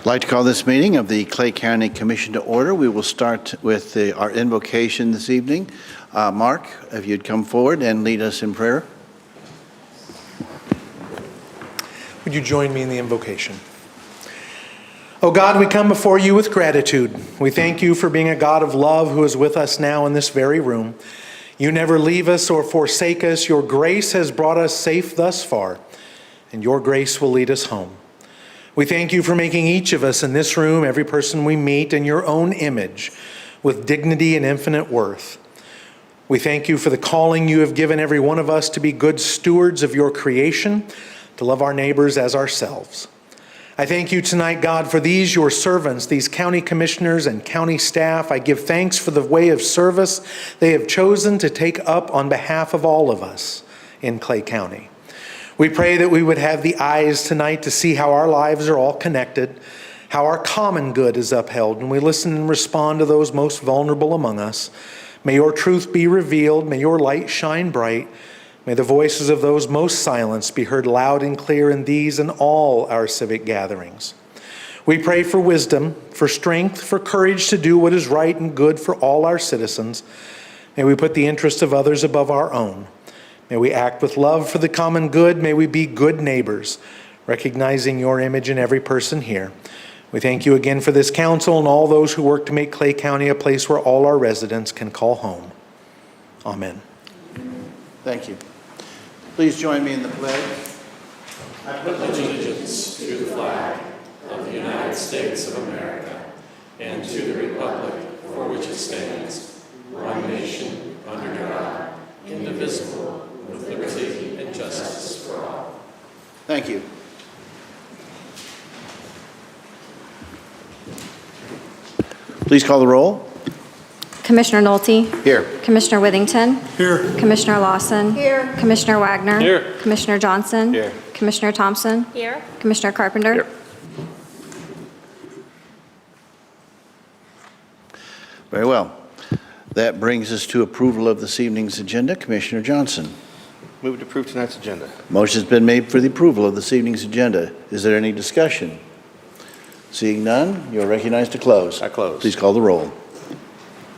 I'd like to call this meeting of the Clay County Commission to order. We will start with our invocation this evening. Mark, if you'd come forward and lead us in prayer. Would you join me in the invocation? Oh God, we come before you with gratitude. We thank you for being a God of love who is with us now in this very room. You never leave us or forsake us. Your grace has brought us safe thus far, and your grace will lead us home. We thank you for making each of us in this room, every person we meet, in your own image, with dignity and infinite worth. We thank you for the calling you have given every one of us to be good stewards of your creation, to love our neighbors as ourselves. I thank you tonight, God, for these, your servants, these county commissioners and county staff. I give thanks for the way of service they have chosen to take up on behalf of all of us in Clay County. We pray that we would have the eyes tonight to see how our lives are all connected, how our common good is upheld, and we listen and respond to those most vulnerable among us. May your truth be revealed. May your light shine bright. May the voices of those most silenced be heard loud and clear in these and all our civic gatherings. We pray for wisdom, for strength, for courage to do what is right and good for all our citizens. May we put the interests of others above our own. May we act with love for the common good. May we be good neighbors, recognizing your image in every person here. We thank you again for this council and all those who work to make Clay County a place where all our residents can call home. Amen. Thank you. Please join me in the pledge. I pledge allegiance to the flag of the United States of America and to the republic for which it stands, one nation, under God, indivisible, with liberty and justice for all. Thank you. Please call the roll. Commissioner Nolte? Here. Commissioner Withington? Here. Commissioner Lawson? Here. Commissioner Wagner? Here. Commissioner Johnson? Here. Commissioner Thompson? Here. Commissioner Carpenter? Here. Very well. That brings us to approval of this evening's agenda. Commissioner Johnson. Move to approve tonight's agenda. Motion's been made for the approval of this evening's agenda. Is there any discussion? Seeing none, you're recognized to close. I close. Please call the roll.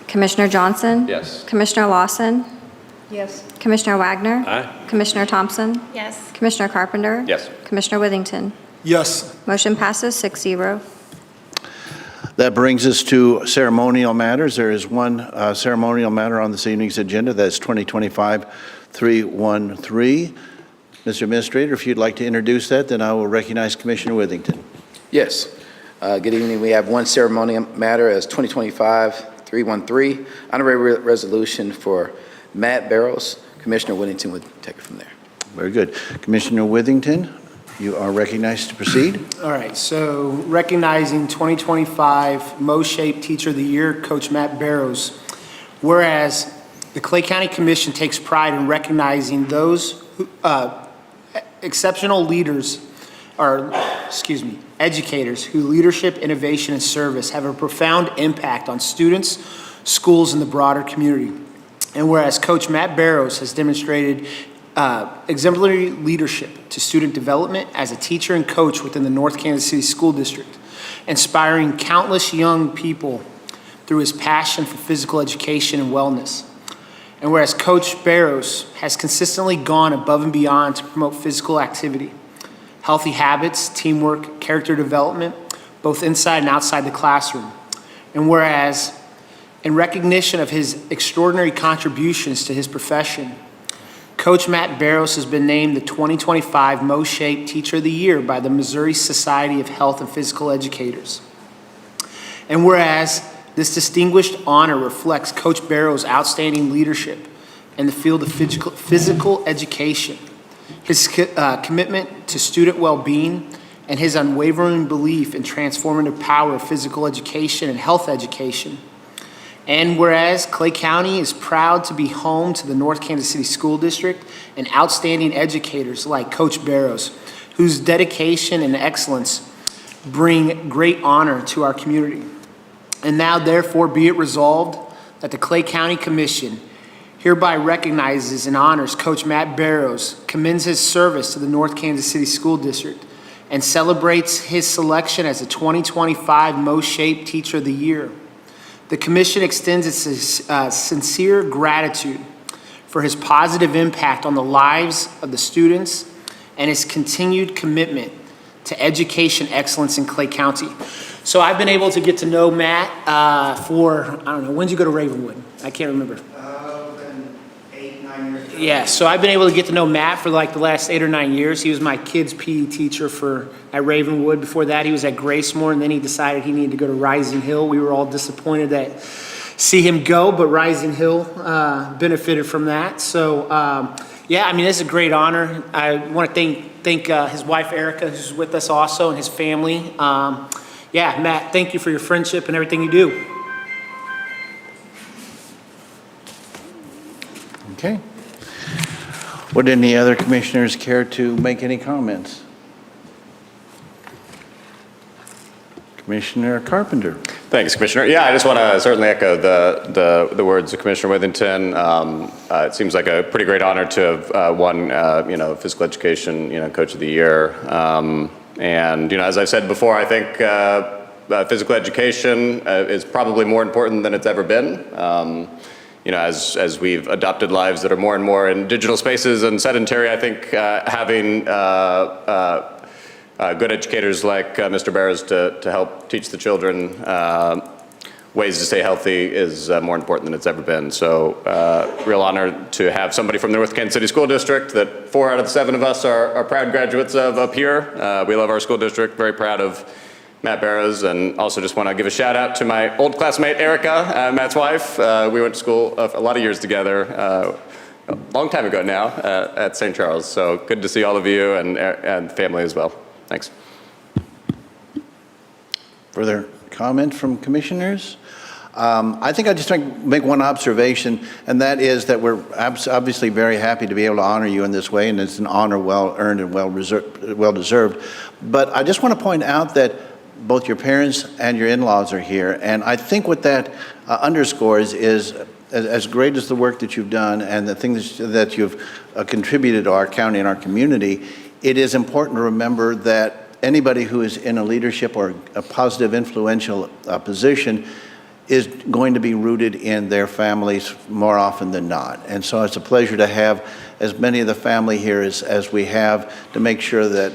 Commissioner Johnson? Yes. Commissioner Lawson? Yes. Commissioner Wagner? Aye. Commissioner Thompson? Yes. Commissioner Carpenter? Yes. Commissioner Withington? Yes. Motion passes 6-0. That brings us to ceremonial matters. There is one ceremonial matter on this evening's agenda. That's 2025-313. Mr. Administrator, if you'd like to introduce that, then I will recognize Commissioner Withington. Yes. Good evening. We have one ceremonial matter as 2025-313, honorary resolution for Matt Barrows. Commissioner Whittington would take it from there. Very good. Commissioner Withington, you are recognized to proceed. All right, so recognizing 2025 Mo-Shape Teacher of the Year, Coach Matt Barrows. Whereas the Clay County Commission takes pride in recognizing those who, exceptional leaders, educators whose leadership, innovation, and service have a profound impact on students, schools, and the broader community. And whereas Coach Matt Barrows has demonstrated exemplary leadership to student development as a teacher and coach within the North Kansas City School District, inspiring countless young people through his passion for physical education and wellness. And whereas Coach Barrows has consistently gone above and beyond to promote physical activity, healthy habits, teamwork, character development, both inside and outside the classroom. And whereas in recognition of his extraordinary contributions to his profession, Coach Matt Barrows has been named the 2025 Mo-Shape Teacher of the Year by the Missouri Society of Health and Physical Educators. And whereas this distinguished honor reflects Coach Barrows' outstanding leadership in the field of physical education, his commitment to student well-being, and his unwavering belief in transformative power of physical education and health education. And whereas Clay County is proud to be home to the North Kansas City School District and outstanding educators like Coach Barrows, whose dedication and excellence bring great honor to our community. And now therefore be it resolved that the Clay County Commission hereby recognizes and honors Coach Matt Barrows, commends his service to the North Kansas City School District, and celebrates his selection as the 2025 Most Shaped Teacher of the Year. The commission extends its sincere gratitude for his positive impact on the lives of the students and his continued commitment to education excellence in Clay County. So I've been able to get to know Matt for, I don't know, when did you go to Ravenwood? I can't remember. Been 8, 9 years. Yeah, so I've been able to get to know Matt for like the last 8 or 9 years. He was my kid's PE teacher at Ravenwood. Before that, he was at Gracemore, and then he decided he needed to go to Rising Hill. We were all disappointed to see him go, but Rising Hill benefited from that. So, yeah, I mean, this is a great honor. I want to thank his wife, Erica, who's with us also, and his family. Yeah, Matt, thank you for your friendship and everything you do. Okay. Would any other commissioners care to make any comments? Commissioner Carpenter. Thanks, Commissioner. Yeah, I just want to certainly echo the words of Commissioner Withington. It seems like a pretty great honor to have won, physical education, coach of the year. And as I've said before, I think physical education is probably more important than it's ever been. As we've adopted lives that are more and more in digital spaces and sedentary, I think having good educators like Mr. Barrows to help teach the children ways to stay healthy is more important than it's ever been. So real honor to have somebody from the North Kansas City School District that 4 out of the 7 of us are proud graduates of up here. We love our school district, very proud of Matt Barrows, and also just want to give a shout out to my old classmate Erica, Matt's wife. We went to school a lot of years together, a long time ago now at St. Charles. So good to see all of you and family as well. Thanks. Further comment from commissioners? I think I'd just make one observation, and that is that we're obviously very happy to be able to honor you in this way, and it's an honor well earned and well deserved. But I just want to point out that both your parents and your in-laws are here, and I think what that underscores is, as great as the work that you've done and the things that you've contributed to our county and our community, it is important to remember that anybody who is in a leadership or a positive, influential position is going to be rooted in their families more often than not. And so it's a pleasure to have as many of the family here as we have, to make sure that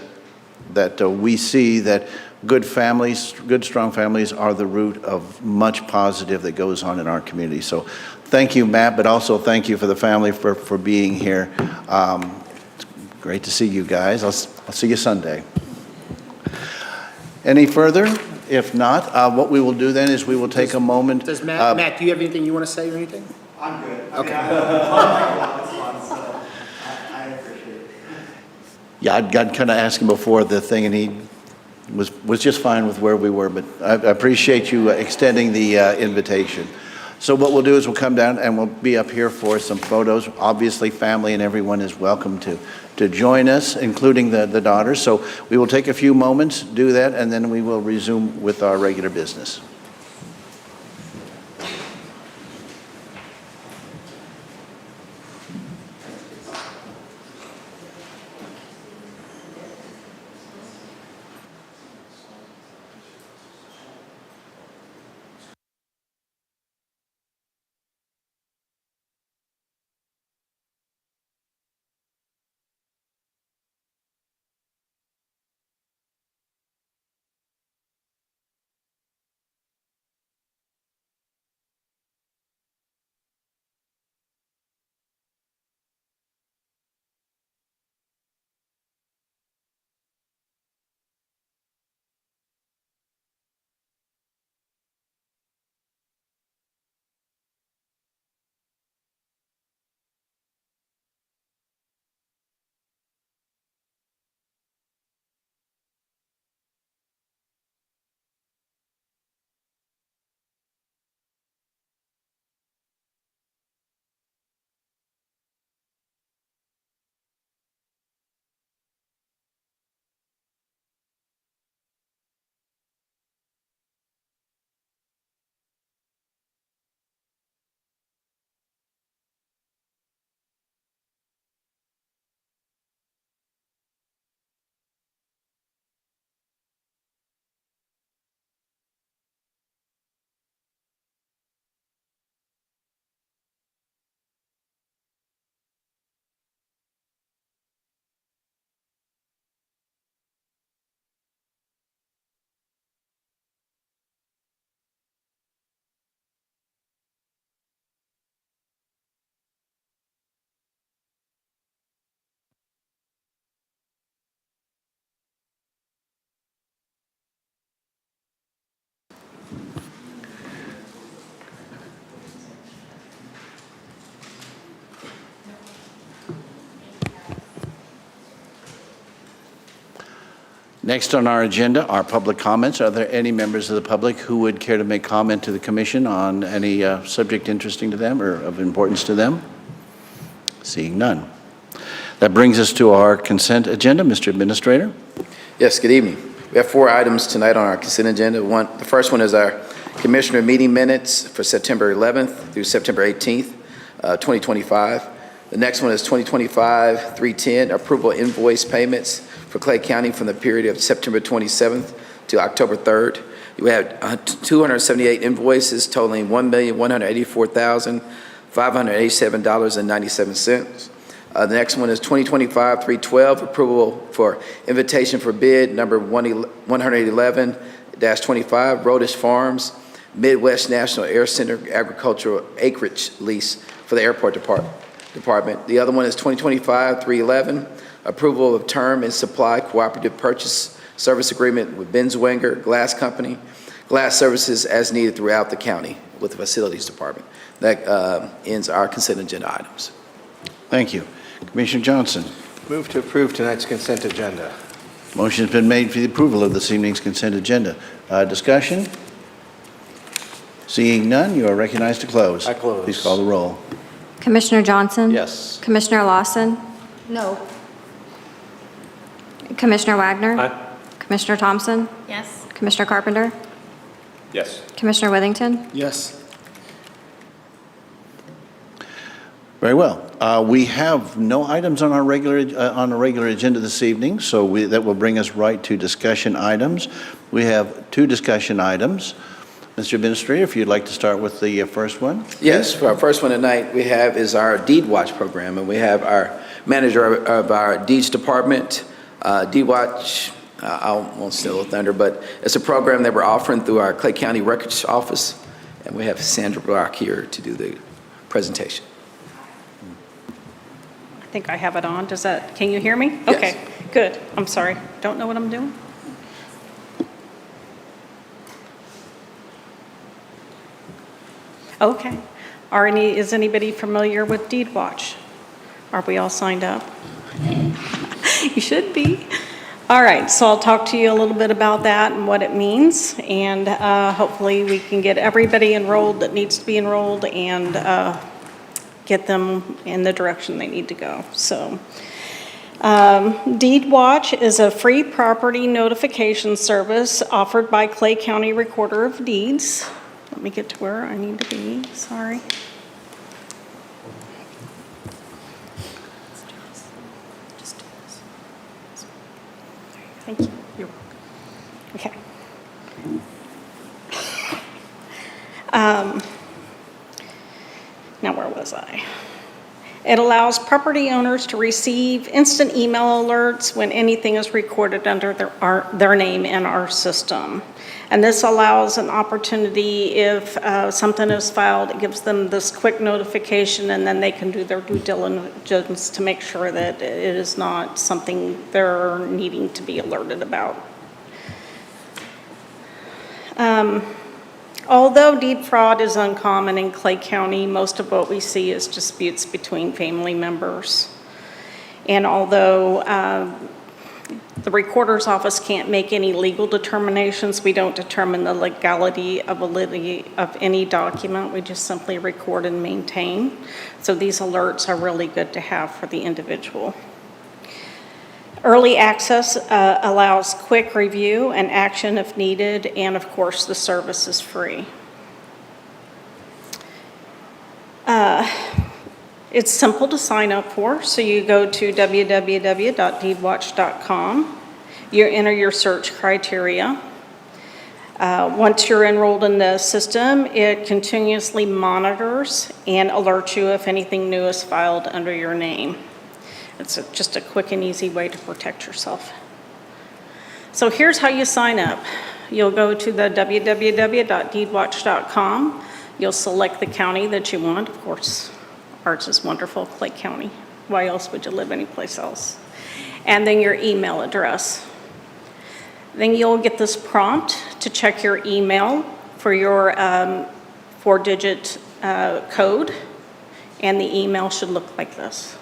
we see that good families, good strong families are the root of much positive that goes on in our community. So thank you, Matt, but also thank you for the family for being here. It's great to see you guys. I'll see you Sunday. Any further? If not, what we will do then is we will take a moment. Does Matt, do you have anything you want to say or anything? I'm good. Okay. I appreciate it. Yeah, I'd kind of asked him before the thing, and he was just fine with where we were, but I appreciate you extending the invitation. So what we'll do is we'll come down and we'll be up here for some photos. Obviously, family and everyone is welcome to join us, including the daughters. So we will take a few moments, do that, and then we will resume with our regular business. Next on our agenda are public comments. Are there any members of the public who would care to make comment to the commission on any subject interesting to them or of importance to them? Seeing none. That brings us to our consent agenda. Mr. Administrator? Yes, good evening. We have 4 items tonight on our consent agenda. The first one is our commissioner meeting minutes for September 11th through September 18th, 2025. The next one is 2025-310, approval invoice payments for Clay County from the period of September 27th to October 3rd. We had 278 invoices totaling $1,184,587.97. The next one is 2025-312, approval for invitation for bid number 111-25, Rodish Farms, Midwest National Air Center agricultural acreage lease for the airport department. The other one is 2025-311, approval of term and supply cooperative purchase service agreement with Benzwanger Glass Company, glass services as needed throughout the county with the facilities department. That ends our consent agenda items. Thank you. Commissioner Johnson? Move to approve tonight's consent agenda. Motion's been made for the approval of this evening's consent agenda. Discussion? Seeing none, you are recognized to close. I close. Please call the roll. Commissioner Johnson? Yes. Commissioner Lawson? No. Commissioner Wagner? Aye. Commissioner Thompson? Yes. Commissioner Carpenter? Yes. Commissioner Withington? Yes. Very well. We have no items on our regular agenda this evening, so that will bring us right to discussion items. We have 2 discussion items. Mr. Administrator, if you'd like to start with the first one. Yes, for our first one tonight we have is our Deed Watch program, and we have our manager of our Deeds Department, Deed Watch. I won't steal the thunder, but it's a program that we're offering through our Clay County Records Office, and we have Sandra Brock here to do the presentation. I think I have it on. Can you hear me? Yes. Okay, good. I'm sorry. Don't know what I'm doing. Okay. Is anybody familiar with Deed Watch? Are we all signed up? You should be. All right, so I'll talk to you a little bit about that and what it means, and hopefully we can get everybody enrolled that needs to be enrolled and get them in the direction they need to go. So, Deed Watch is a free property notification service offered by Clay County Recorder of Deeds. Let me get to where I need to be, sorry. Thank you. You're welcome. Okay. Now, where was I? It allows property owners to receive instant email alerts when anything is recorded under their name in our system. And this allows an opportunity if something is filed, it gives them this quick notification, and then they can do their due diligence to make sure that it is not something they're needing to be alerted about. Although deed fraud is uncommon in Clay County, most of what we see is disputes between family members. And although the recorder's office can't make any legal determinations, we don't determine the legality of validity of any document. We just simply record and maintain. So these alerts are really good to have for the individual. Early access allows quick review and action if needed, and of course the service is free. It's simple to sign up for, so you go to www.deedwatch.com. You enter your search criteria. Once you're enrolled in the system, it continuously monitors and alerts you if anything new is filed under your name. It's just a quick and easy way to protect yourself. So here's how you sign up. You'll go to the www.deedwatch.com. You'll select the county that you want. Of course, ours is wonderful, Clay County. Why else would you live anyplace else? And then your email address. Then you'll get this prompt to check your email for your 4-digit code, and the email should look like this.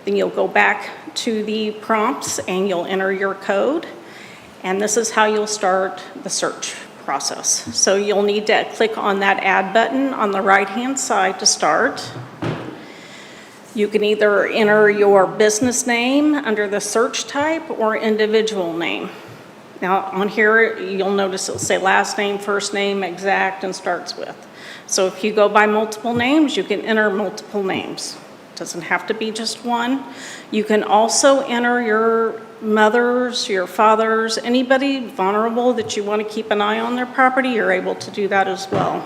Then you'll go back to the prompts and you'll enter your code, and this is how you'll start the search process. So you'll need to click on that add button on the right-hand side to start. You can either enter your business name under the search type or individual name. Now on here, you'll notice it'll say last name, first name, exact, and starts with. So if you go by multiple names, you can enter multiple names. Doesn't have to be just one. You can also enter your mother's, your father's, anybody vulnerable that you want to keep an eye on their property, you're able to do that as well.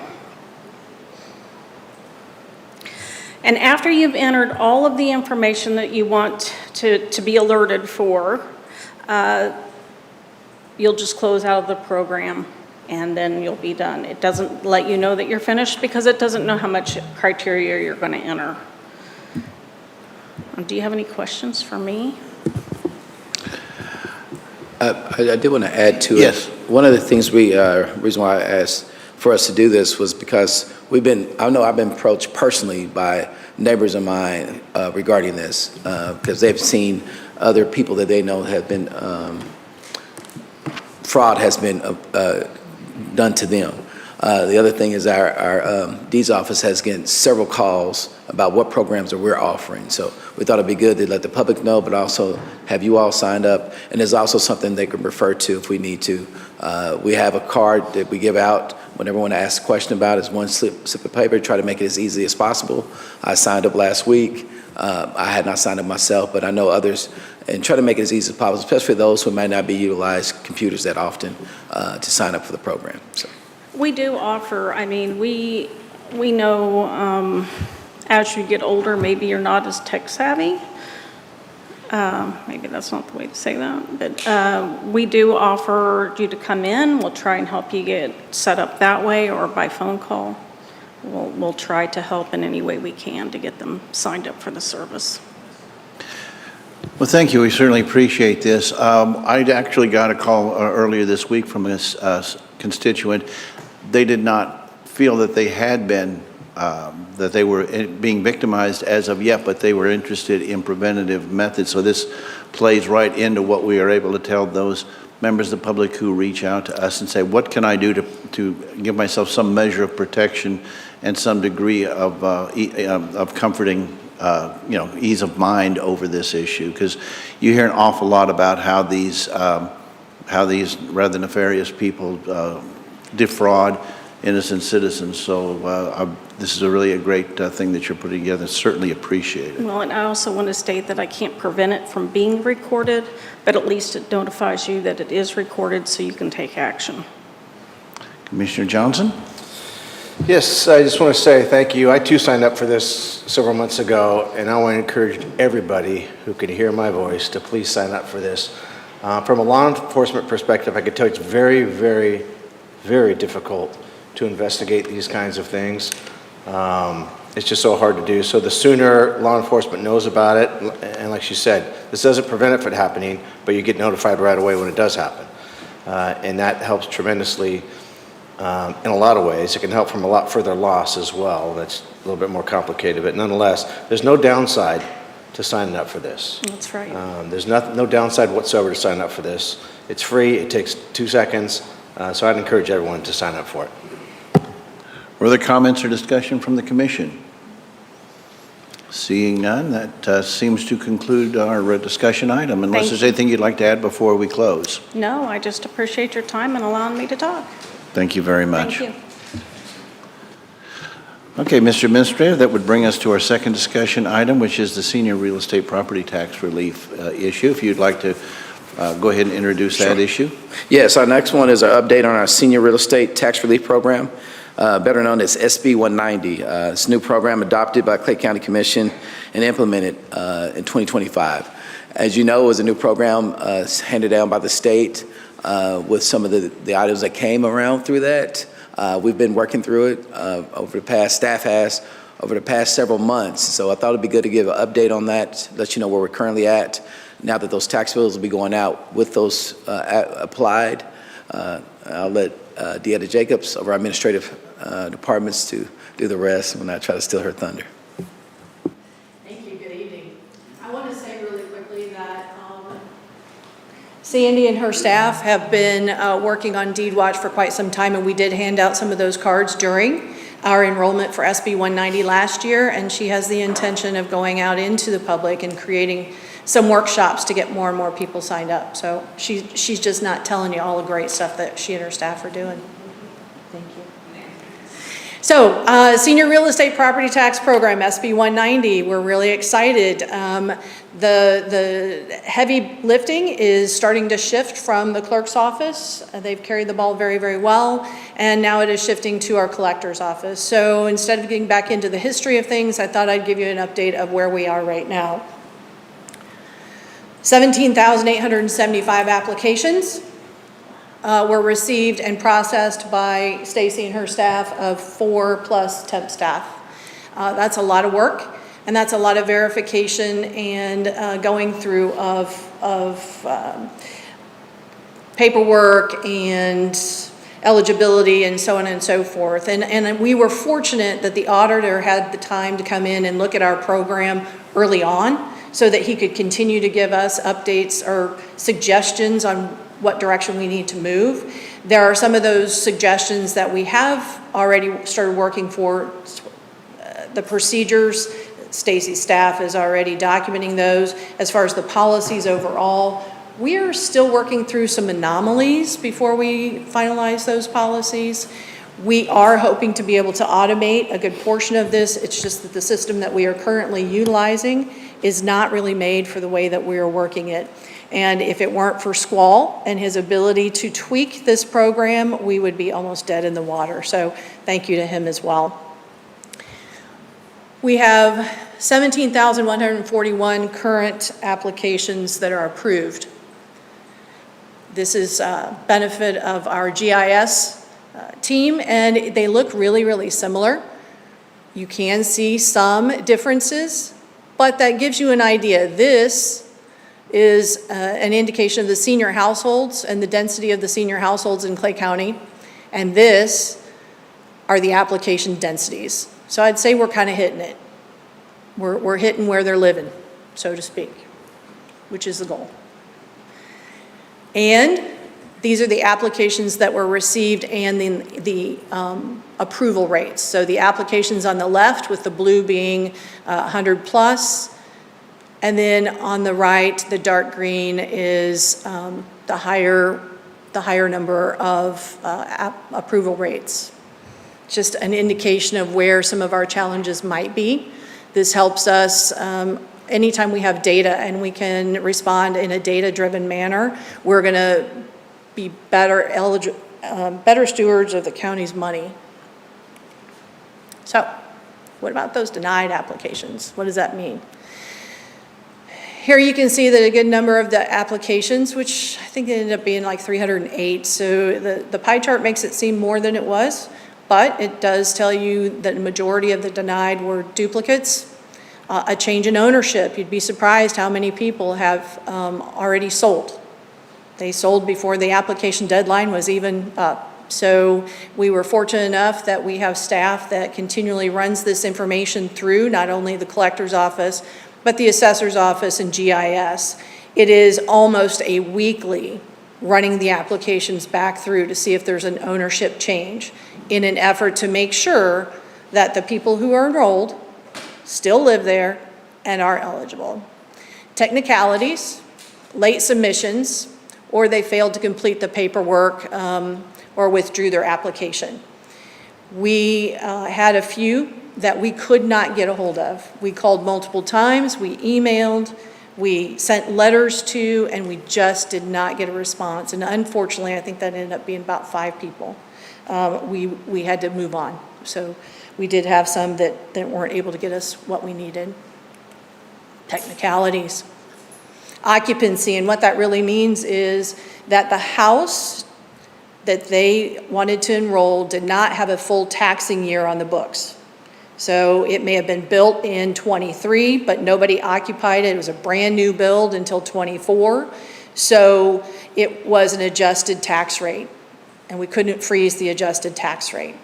And after you've entered all of the information that you want to be alerted for, you'll just close out of the program and then you'll be done. It doesn't let you know that you're finished because it doesn't know how much criteria you're going to enter. Do you have any questions for me? I did want to add to it. Yes. One of the things reason why I asked for us to do this was because I know I've been approached personally by neighbors of mine regarding this, because they've seen other people that they know have been, fraud has been done to them. The other thing is our Deeds office has gotten several calls about what programs that we're offering. So we thought it'd be good to let the public know, but also have you all signed up. And there's also something they can refer to if we need to. We have a card that we give out whenever one asks a question about it. It's one slip of paper, try to make it as easy as possible. I signed up last week. I had not signed up myself, but I know others, and try to make it as easy as possible, especially those who might not be utilize computers that often to sign up for the program. So. We do offer, I mean, we know as you get older, maybe you're not as tech savvy. Maybe that's not the way to say that, but we do offer you to come in. We'll try and help you get set up that way or by phone call. We'll try to help in any way we can to get them signed up for the service. Well, thank you. We certainly appreciate this. I actually got a call earlier this week from a constituent. They did not feel that they had been, that they were being victimized as of yet, but they were interested in preventative methods. So this plays right into what we are able to tell those members of the public who reach out to us and say, what can I do to give myself some measure of protection and some degree of comforting ease of mind over this issue? Because you hear an awful lot about how these rather nefarious people defraud innocent citizens. So this is really a great thing that you're putting together. Certainly appreciate it. Well, and I also want to state that I can't prevent it from being recorded, but at least it notifies you that it is recorded so you can take action. Commissioner Johnson? Yes, I just want to say thank you. I too signed up for this several months ago, and I want to encourage everybody who can hear my voice to please sign up for this. From a law enforcement perspective, I can tell you it's very, very, very difficult to investigate these kinds of things. It's just so hard to do. So the sooner law enforcement knows about it, and like she said, this doesn't prevent it from happening, but you get notified right away when it does happen. And that helps tremendously in a lot of ways. It can help from a lot further loss as well. That's a little bit more complicated, but nonetheless, there's no downside to signing up for this. That's right. There's no downside whatsoever to sign up for this. It's free, it takes 2 seconds, so I'd encourage everyone to sign up for it. Further comments or discussion from the commission? Seeing none, that seems to conclude our discussion item, unless Thank there's you. anything you'd like to add before we close. No, I just appreciate your time and allowing me to talk. Thank you very much. Thank you. Okay, Mr. Administrator, that would bring us to our second discussion item, which is the senior real estate property tax relief issue. If you'd like to go ahead and introduce that issue. Yes, our next one is our update on our senior real estate tax relief program, better known as SB 190. It's a new program adopted by Clay County Commission and implemented in 2025. As you know, it was a new program handed down by the state with some of the items that came around through that. We've been working through it staff has over the past several months. So I thought it'd be good to give an update on that, let you know where we're currently at. Now that those tax bills will be going out with those applied, I'll let Deetta Jacobs of our administrative departments to do the rest when I try to steal her thunder. Thank you. Good evening. I want to say really quickly that Sandy and her staff have been working on Deed Watch for quite some time, and we did hand out some of those cards during our enrollment for SB 190 last year, and she has the intention of going out into the public and creating some workshops to get more and more people signed up. So she's just not telling you all the great stuff that she and her staff are doing. Thank you. So, Senior Real Estate Property Tax Program, SB 190, we're really excited. The heavy lifting is starting to shift from the clerk's office. They've carried the ball very, very well, and now it is shifting to our collector's office. So instead of getting back into the history of things, I thought I'd give you an update of where we are right now. 17,875 applications were received and processed by Stacy and her staff of 4+ temp staff. That's a lot of work, and that's a lot of verification and going through of paperwork and eligibility and so on and so forth. And we were fortunate that the auditor had the time to come in and look at our program early on so that he could continue to give us updates or suggestions on what direction we need to move. There are some of those suggestions that we have already started working for. The procedures, Stacy's staff is already documenting those. As far as the policies overall, we are still working through some anomalies before we finalize those policies. We are hoping to be able to automate a good portion of this. It's just that the system that we are currently utilizing is not really made for the way that we are working it. And if it weren't for Squall and his ability to tweak this program, we would be almost dead in the water. So thank you to him as well. We have 17,141 current applications that are approved. This is a benefit of our GIS team, and they look really, really similar. You can see some differences, but that gives you an idea. This is an indication of the senior households and the density of the senior households in Clay County, and this are the application densities. So I'd say we're kind of hitting it. We're hitting where they're living, so to speak, which is the goal. And these are the applications that were received and the approval rates. So the applications on the left with the blue being 100+, and then on the right, the dark green is the higher number of approval rates. Just an indication of where some of our challenges might be. This helps us anytime we have data and we can respond in a data-driven manner, we're going to be better stewards of the county's money. So, what about those denied applications? What does that mean? Here you can see that a good number of the applications, which I think ended up being like 308, so the pie chart makes it seem more than it was, but it does tell you that the majority of the denied were duplicates. A change in ownership, you'd be surprised how many people have already sold. They sold before the application deadline was even up. So we were fortunate enough that we have staff that continually runs this information through not only the collector's office, but the assessor's office and GIS. It is almost a weekly running the applications back through to see if there's an ownership change in an effort to make sure that the people who are enrolled still live there and are eligible. Technicalities, late submissions, or they failed to complete the paperwork or withdrew their application. We had a few that we could not get a hold of. We called multiple times, we emailed, we sent letters to, and we just did not get a response. And unfortunately, I think that ended up being about 5 people. We had to move on. So we did have some that weren't able to get us what we needed. Technicalities. Occupancy, and what that really means is that the house that they wanted to enroll did not have a full taxing year on the books. So it may have been built in 23, but nobody occupied it. It was a brand new build until 24. So it was an adjusted tax rate. and we couldn't freeze the adjusted tax rate.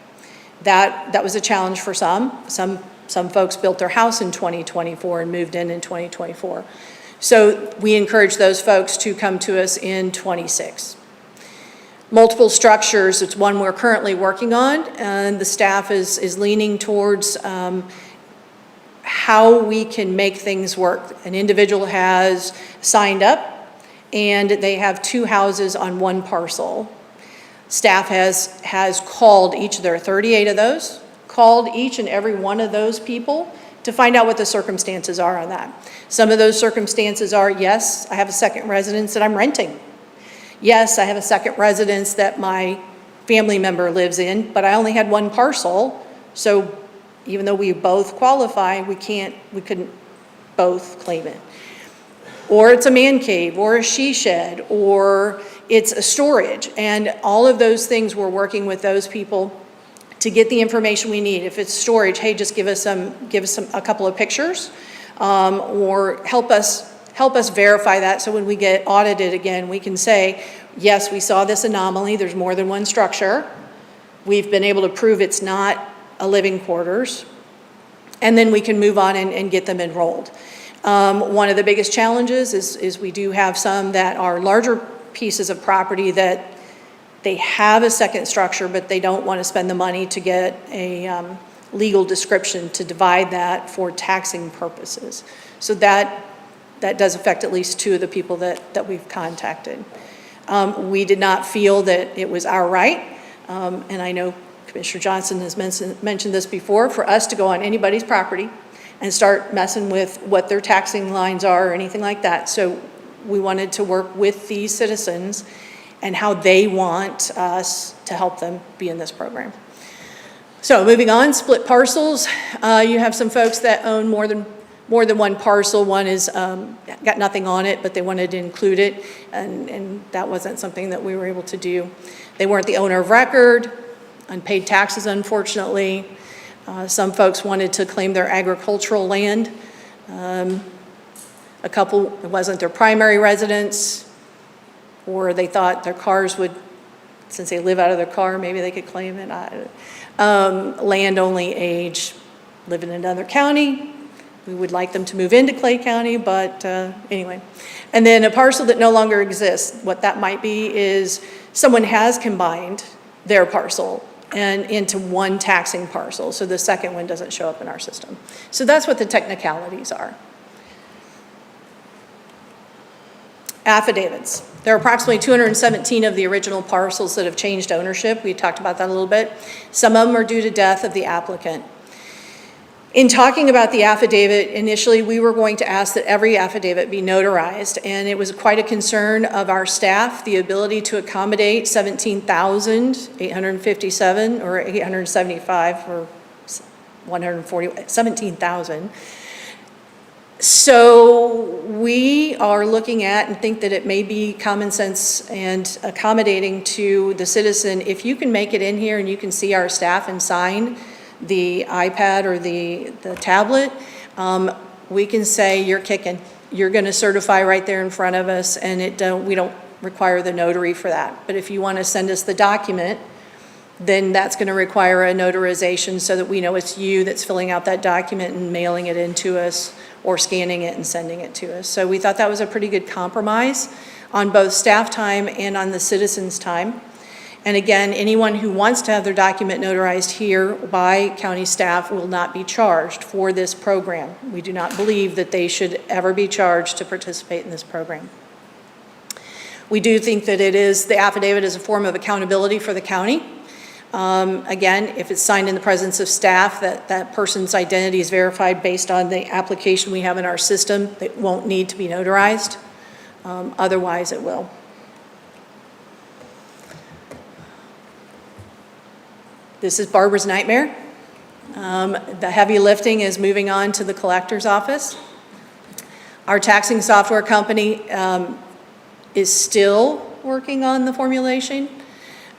That was a challenge for some. Some folks built their house in 2024 and moved in 2024. So we encourage those folks to come to us in '26. Multiple structures, it's one we're currently working on, and the staff is leaning towards how we can make things work. An individual has signed up, and they have 2 houses on 1 parcel. Staff has called each, there are 38 of those, called each and every one of those people to find out what the circumstances are on that. Some of those circumstances are, yes, I have a second residence that I'm renting. Yes, I have a second residence that my family member lives in, but I only had 1 parcel, so even though we both qualify, we couldn't both claim it. Or it's a man cave, or a she shed, or it's a storage. And all of those things, we're working with those people to get the information we need. If it's storage, hey, just give us a couple of pictures, or help us verify that, so when we get audited again, we can say, yes, we saw this anomaly, there's more than 1 structure. We've been able to prove it's not a living quarters, and then we can move on and get them enrolled. One of the biggest challenges is we do have some that are larger pieces of property that they have a second structure, but they don't want to spend the money to get a legal description to divide that for taxing purposes. So that does affect at least 2 of the people that we've contacted. We did not feel that it was our right, and I know Commissioner Johnson has mentioned this before, for us to go on anybody's property and start messing with what their taxing lines are or anything like that. So we wanted to work with these citizens and how they want us to help them be in this program. So moving on, split parcels. You have some folks that own more than 1 parcel. One is got nothing on it, but they wanted to include it, and that wasn't something that we were able to do. They weren't the owner of record, unpaid taxes, unfortunately. Some folks wanted to claim their agricultural land. A couple, it wasn't their primary residence, or they thought their cars would, since they live out of their car, maybe they could claim it. Land only age, live in another county. We would like them to move into Clay County, but anyway. And then a parcel that no longer exists. What that might be is someone has combined their parcel and into 1 taxing parcel, so the second one doesn't show up in our system. So that's what the technicalities are. Affidavits. There are approximately 217 of the original parcels that have changed ownership. We talked about that a little bit. Some of them are due to death of the applicant. In talking about the affidavit, initially we were going to ask that every affidavit be notarized, and it was quite a concern of our staff, the ability to accommodate 17,857 or 875 or 140, 17,000. So we are looking at and think that it may be common sense and accommodating to the citizen. If you can make it in here and you can see our staff and sign the iPad or the tablet, we can say you're kicking. You're going to certify right there in front of us, and we don't require the notary for that. But if you want to send us the document, then that's going to require a notarization so that we know it's you that's filling out that document and mailing it into us or scanning it and sending it to us. So we thought that was a pretty good compromise on both staff time and on the citizens' time. And again, anyone who wants to have their document notarized here by county staff will not be charged for this program. We do not believe that they should ever be charged to participate in this program. We do think that the affidavit is a form of accountability for the county. Again, if it's signed in the presence of staff, that person's identity is verified based on the application we have in our system. It won't need to be notarized. Otherwise, it will. This is Barbara's nightmare. The heavy lifting is moving on to the collector's office. Our taxing software company is still working on the formulation.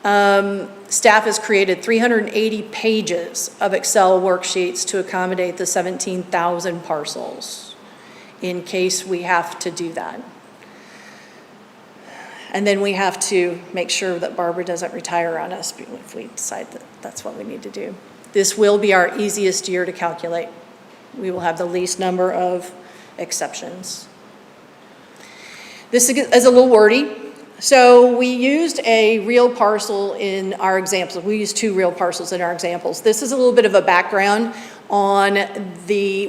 Staff has created 380 pages of Excel worksheets to accommodate the 17,000 parcels in case we have to do that. And then we have to make sure that Barbara doesn't retire on us if we decide that that's what we need to do. This will be our easiest year to calculate. We will have the least number of exceptions. This is a little wordy. So we used a real parcel in our examples. We used 2 real parcels in our examples. This is a little bit of a background on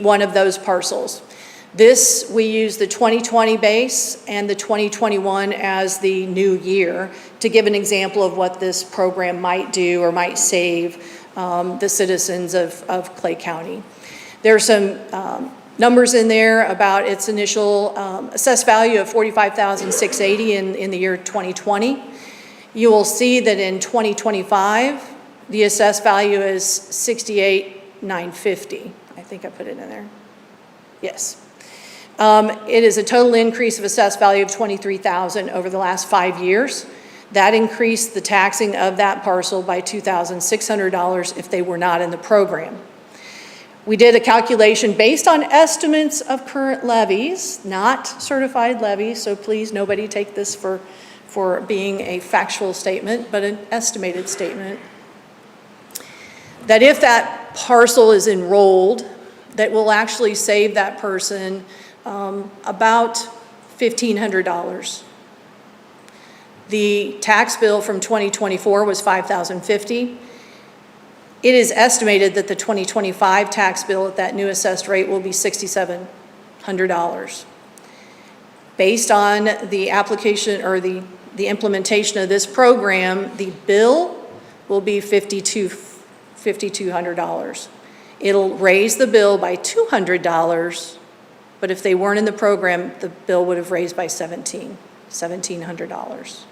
one of those parcels. This, we use the 2020 base and the 2021 as the new year to give an example of what this program might do or might save the citizens of Clay County. There are some numbers in there about its initial assessed value of $45,680 in the year 2020. You will see that in 2025, the assessed value is $68,950. I think I put it in there. Yes. It is a total increase of assessed value of $23,000 over the last 5 years. That increased the taxing of that parcel by $2,600 if they were not in the program. We did a calculation based on estimates of current levies, not certified levies, so please nobody take this for being a factual statement, but an estimated statement. That if that parcel is enrolled, that will actually save that person about $1,500. The tax bill from 2024 was $5,050. It is estimated that the 2025 tax bill at that new assessed rate will be $6,700. Based on the application or the implementation of this program, the bill will be $5,200. It'll raise the bill by $200, but if they weren't in the program, the bill would have raised by $1,700.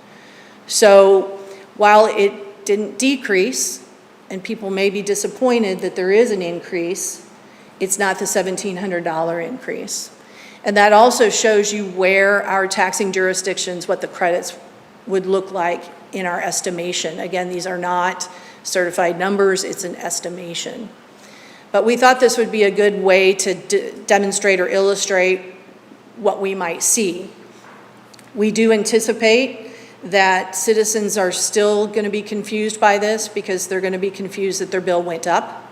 So while it didn't decrease, and people may be disappointed that there is an increase, it's not the $1,700 increase. And that also shows you where our taxing jurisdictions, what the credits would look like in our estimation. Again, these are not certified numbers, it's an estimation. But we thought this would be a good way to demonstrate or illustrate what we might see. We do anticipate that citizens are still going to be confused by this because they're going to be confused that their bill went up.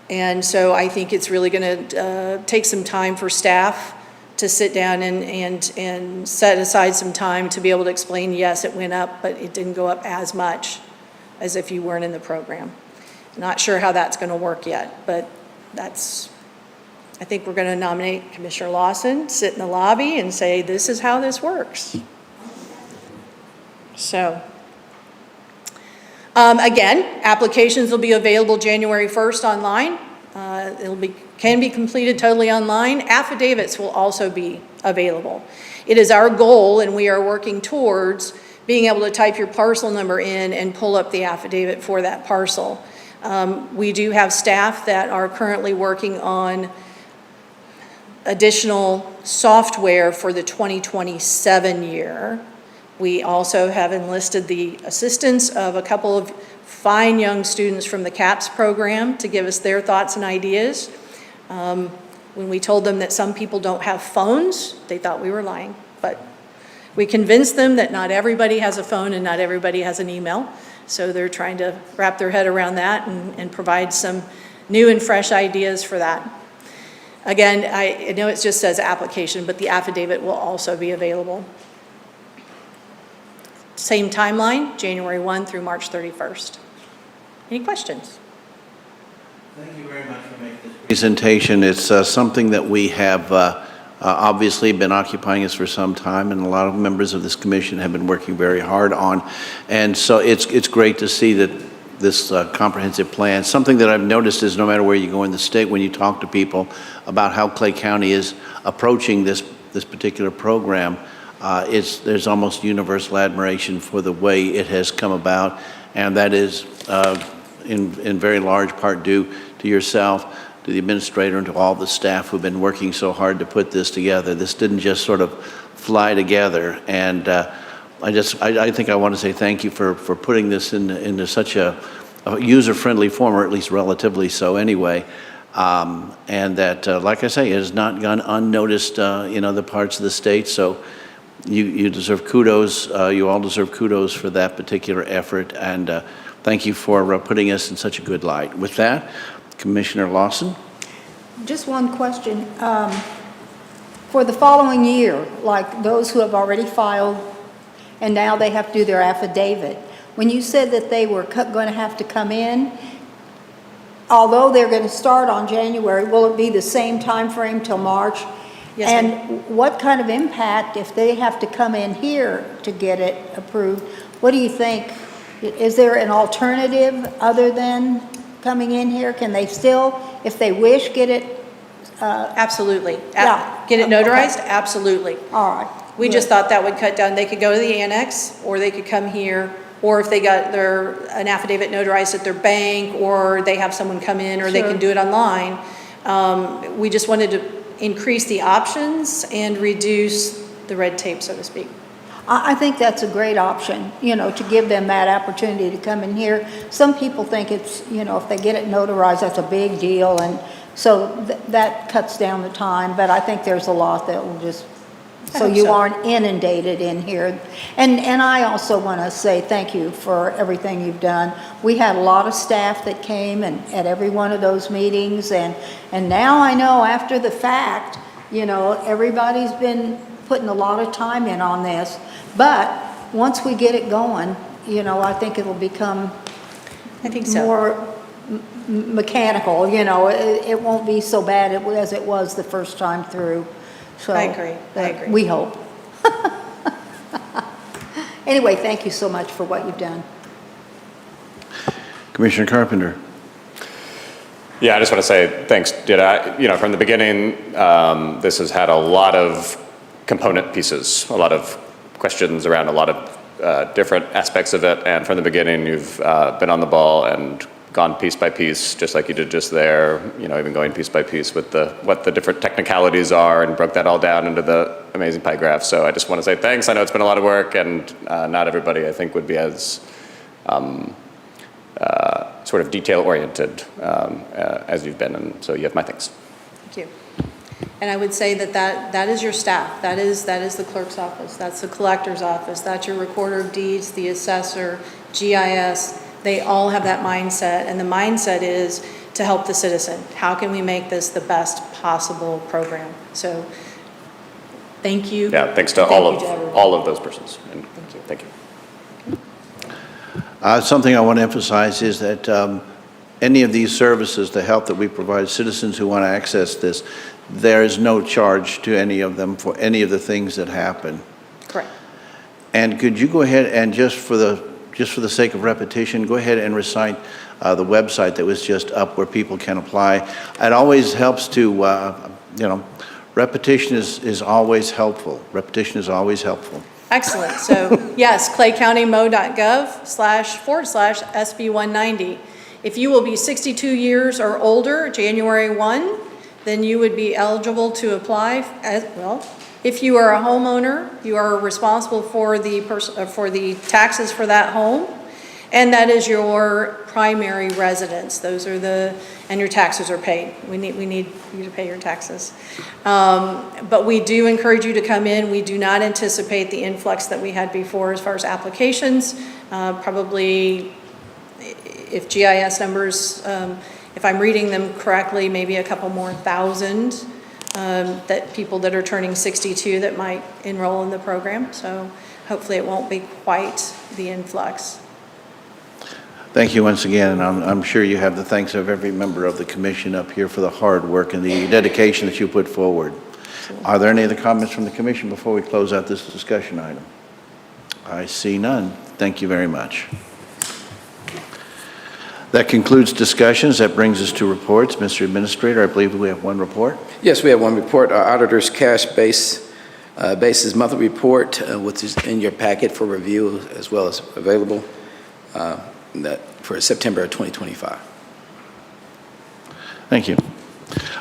And so I think it's really going to take some time for staff to sit down and set aside some time to be able to explain, yes, it went up, but it didn't go up as much as if you weren't in the program. Not sure how that's going to work yet, but I think we're going to nominate Commissioner Lawson, sit in the lobby and say, this is how this works. So, again, applications will be available January 1st online. Can be completed totally online. Affidavits will also be available. It is our goal, and we are working towards being able to type your parcel number in and pull up the affidavit for that parcel. We do have staff that are currently working on additional software for the 2027 year. We also have enlisted the assistance of a couple of fine young students from the CAPS program to give us their thoughts and ideas. When we told them that some people don't have phones, they thought we were lying, but we convinced them that not everybody has a phone and not everybody has an email. So they're trying to wrap their head around that and provide some new and fresh ideas for that. Again, I know it just says application, but the affidavit will also be available. Same timeline, January 1 through March 31st. Any questions? Thank you very much for making this presentation. It's something that we have obviously been occupying us for some time, and a lot of members of this commission have been working very hard on. And so it's great to see that this comprehensive plan, something that I've noticed is no matter where you go in the state, when you talk to people about how Clay County is approaching this particular program, there's almost universal admiration for the way it has come about, and that is in very large part due to yourself, to the administrator, and to all the staff who've been working so hard to put this together. This didn't just sort of fly together, and I think I want to say thank you for putting this into such a user-friendly form, or at least relatively so anyway. And that, like I say, it has not gone unnoticed in other parts of the state. So You deserve kudos. You all deserve kudos for that particular effort, and thank you for putting us in such a good light. With that, Commissioner Lawson. Just one question. For the following year, like those who have already filed and now they have to do their affidavit, when you said that they were going to have to come in, although they're going to start on January, will it be the same time frame till March? Yes, and ma'am. what kind of impact, if they have to come in here to get it approved, what do you think? Is there an alternative other than coming in here? Can they still, if they wish, get it? Absolutely. Yeah. Get it notarized? Okay. Absolutely. All right. We just thought that would cut down, they could go to the annex, or they could come here, or if they got an affidavit notarized at their bank, or they have someone come in, or they Sure. can do it online. We just wanted to increase the options and reduce the red tape, so to speak. I think that's a great option, to give them that opportunity to come in here. Some people think it's, if they get it notarized, that's a big deal, and so that cuts down the time, but I think there's a lot that will just, so hope you so. aren't inundated in here. And I also want to say thank you for everything you've done. We had a lot of staff that came at every one of those meetings, and now I know after the fact, everybody's been putting a lot of time in on this. But once we get it going, I think it'll become I think so. more mechanical, it won't be so bad as it was the first time through. So I agree. we hope. Anyway, thank you so much for what you've done. Commissioner Carpenter. Yeah, I just want to say thanks. From the beginning, this has had a lot of component pieces, a lot of questions around a lot of different aspects of it. And from the beginning, you've been on the ball and gone piece by piece, just like you did just there, even going piece by piece with what the different technicalities are, and broke that all down into the amazing pie graph. So I just want to say thanks. I know it's been a lot of work, and not everybody, I think, would be as sort of detail-oriented as you've been, and so you have my thanks. Thank you. And I would say that is your staff. That is the clerk's office. That's the collector's office. That's your recorder of deeds, the assessor, GIS. They all have that mindset, and the mindset is to help the citizen. How can we make this the best possible program? So, thank you. Yeah, thanks to everyone. all of those persons. And Thank you. Thank you. Something I want to emphasize is that any of these services, the help that we provide citizens who want to access this, there is no charge to any of them for any of the things that happen. Correct. And could you go ahead and just for the sake of repetition, go ahead and recite the website that was just up where people can apply. It always helps to, repetition is always helpful. Repetition is always helpful. Excellent. So yes, claycountymo.gov//SB190. If you will be 62 years or older, January 1, then you would be eligible to apply as well. If you are a homeowner, you are responsible for the taxes for that home, and that is your primary residence. Those are and your taxes are paid. We need you to pay your taxes. But we do encourage you to come in. We do not anticipate the influx that we had before as far as applications. Probably, if GIS numbers, if I'm reading them correctly, maybe a couple more thousand that people that are turning 62 that might enroll in the program. So hopefully it won't be quite the influx. Thank you once again, and I'm sure you have the thanks of every member of the commission up here for the hard work and the dedication that you put forward. Are there any other comments from the commission before we close out this discussion item? I see none. Thank you very much. That concludes discussions. That brings us to reports. Mr. Administrator, I believe we have one report. Yes, we have one report, our auditor's cash basis monthly report, which is in your packet for review as well as available for September of 2025. Thank you.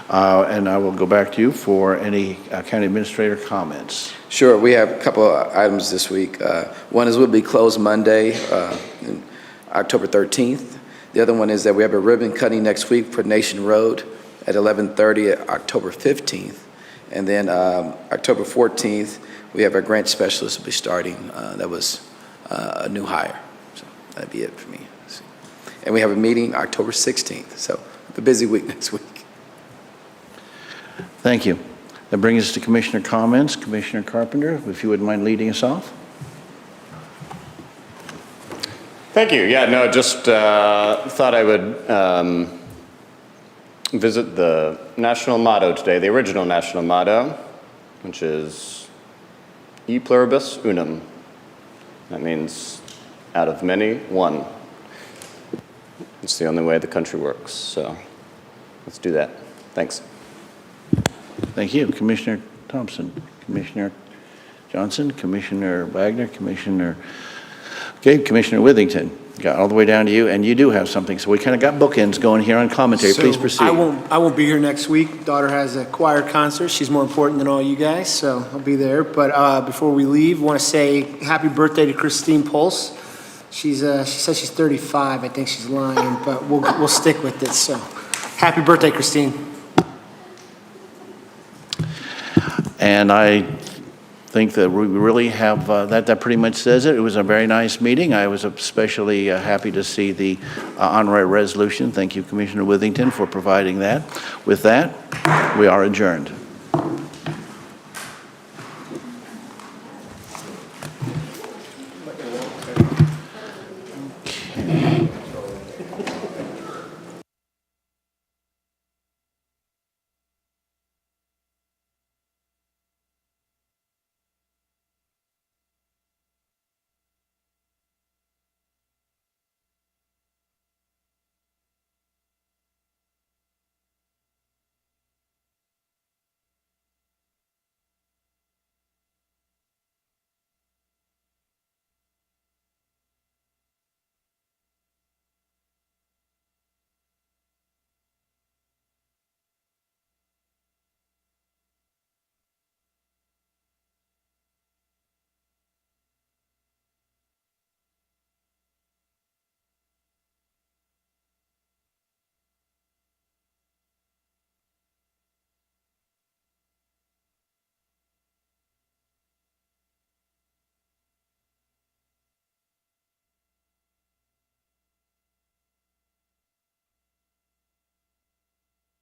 And I will go back to you for any county administrator comments. Sure, we have a couple of items this week. One is we'll be closed Monday, October 13th. The other one is that we have a ribbon cutting next week for Nation Road at 11:30 at October 15th. And then October 14th, we have our grant specialist will be starting. That was a new hire. So that'd be it for me. And we have a meeting October 16th. So a busy week next week. Thank you. That brings us to Commissioner comments. Commissioner Carpenter, if you wouldn't mind leading us off. Thank you. Yeah, no, just thought I would visit the national motto today, the original national motto, which is E pluribus unum. That means out of many, one. It's the only way the country works. So let's do that. Thanks. Thank you. Commissioner Thompson, Commissioner Johnson, Commissioner Wagner, Commissioner Withington. Got all the way down to you, and you do have something. So we kind of got bookends going here on commentary. Please So proceed. I won't be here next week. Daughter has a choir concert. She's more important than all you guys, so I'll be there. But before we leave, I want to say happy birthday to Christine Pulse. She says she's 35. I think she's lying, but we'll stick with it. So happy birthday, Christine. And I think that we really have, that pretty much says it. It was a very nice meeting. I was especially happy to see the honorary resolution. Thank you, Commissioner Withington, for providing that. With that, we are adjourned.